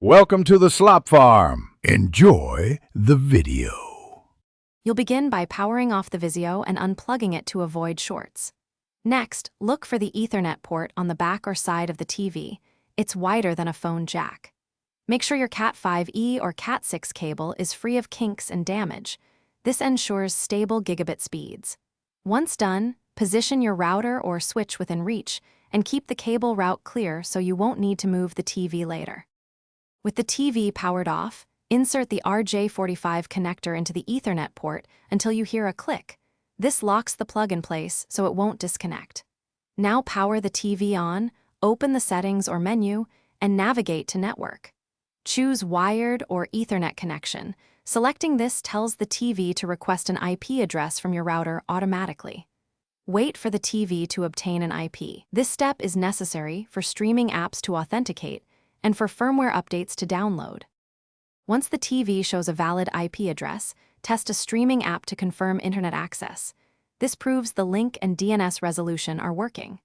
Welcome to the Slop Farm. Enjoy the video. You'll begin by powering off the Vizio and unplugging it to avoid shorts. Next, look for the Ethernet port on the back or side of the TV. It's wider than a phone jack. Make sure your Cat5e or Cat6 cable is free of kinks and damage. This ensures stable gigabit speeds. Once done, position your router or switch within reach and keep the cable route clear so you won't need to move the TV later. With the TV powered off, insert the RJ45 connector into the Ethernet port until you hear a click. This locks the plug in place so it won't disconnect. Now power the TV on, open the settings or menu, and navigate to network. Choose wired or Ethernet connection. Selecting this tells the TV to request an IP address from your router automatically. Wait for the TV to obtain an IP. This step is necessary for streaming apps to authenticate and for firmware updates to download. Once the TV shows a valid IP address, test a streaming app to confirm internet access. This proves the link and DNS resolution are working.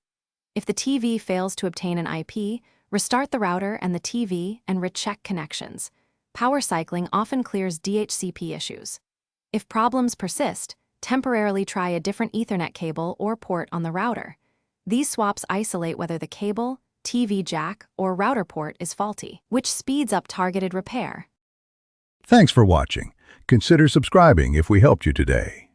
If the TV fails to obtain an IP, restart the router and the TV and recheck connections. Power cycling often clears DHCP issues. If problems persist, temporarily try a different Ethernet cable or port on the router. These swaps isolate whether the cable, TV jack, or router port is faulty, which speeds up targeted repair. Thanks for watching. Consider subscribing if we helped you today.